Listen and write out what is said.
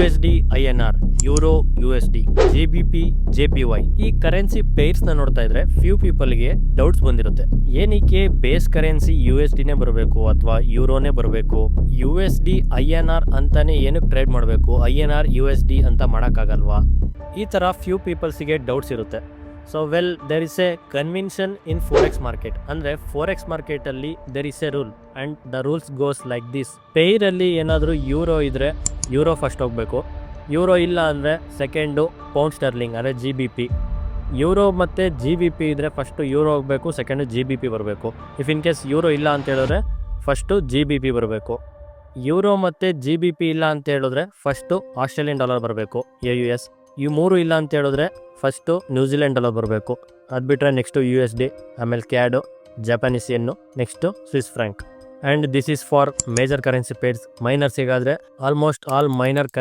USD INR, euro USD, GBP JPY ಈ currency pairs ನ ನೋಡ್ತಾ ಇದ್ರೆ ಫ್ಯೂ ಪೀಪಲ್ಗೆ ಡೌಟ್ಸ್ ಬಂದಿರುತ್ತೆ. ಏನಕ್ಕೆ ಬೇಸ್ ಕರೆನ್ಸಿ USDನೇ ಬರಬೇಕು ಅಥವಾ ಯೂರೋನೇ ಬರಬೇಕು, USD INR ಅಂತಾನೆ ಏನಕ್ಕೆ ಟ್ರೇಡ್ ಮಾಡಬೇಕು, INR USD ಅಂತ ಮಾಡೋಕ್ಕಾಗಲ್ವಾ? ಈ ತರ ಫ್ಯೂ ಪೀಪಲ್ಸ್ಗೆ ಡೌಟ್ಸ್ ಇರುತ್ತೆ. So there is a convention in forex market. ಅಂದ್ರೆ ಫೋರೆಕ್ಸ್ ಮಾರ್ಕೆಟ್ ಅಲ್ಲಿ there is a rule and the rules goes like this. Pair ಅಲ್ಲಿ ಏನಾದರೂ ಯೂರೋ ಇದ್ರೆ ಯೂರೋ ಫಸ್ಟ್ ಹೋಗಬೇಕು, ಯೂರೋ ಇಲ್ಲ ಅಂದರೆ ಸೆಕೆಂಡು ಪೌಂಡ್ ಸ್ಟರ್ಲಿಂಗ್ ಅಂದರೆ GBP. ಯೂರೋ ಮತ್ತು GBP ಇದ್ದರೆ ಫಸ್ಟು ಯೂರೋ ಹೋಗಬೇಕು, ಸೆಕೆಂಡು GBP ಬರಬೇಕು. ಇಫ್ ಇನ್ ಕೇಸ್ ಯೂರೋ ಇಲ್ಲ ಅಂತ ಹೇಳಿದ್ರೆ ಫಸ್ಟು GBP ಬರಬೇಕು. ಯೂರೋ ಮತ್ತು GBP ಇಲ್ಲ ಅಂತ ಹೇಳಿದ್ರೆ ಫಸ್ಟು ಆಸ್ಟ್ರೇಲಿಯನ್ ಡಾಲರ್ ಬರಬೇಕು, AUS. ಈ ಮೂರು ಇಲ್ಲ ಅಂತ ಹೇಳಿದ್ರೆ ಫಸ್ಟು ನ್ಯೂಜಿಲೆಂಡ್ ಡಾಲರ್ ಬರಬೇಕು. ಅದು ಬಿಟ್ಟರೆ ನೆಕ್ಸ್ಟು USD, ಆಮೇಲೆ CAD, Japanese yen, next Swiss franc. And this is for major currency pairs. ಮೈನರ್ಸಿಗಾದರೆ ಆಲ್ಮೋಸ್ಟ್ ಆಲ್ ಮೈನರ್ ಕರೆನ್ಸಿ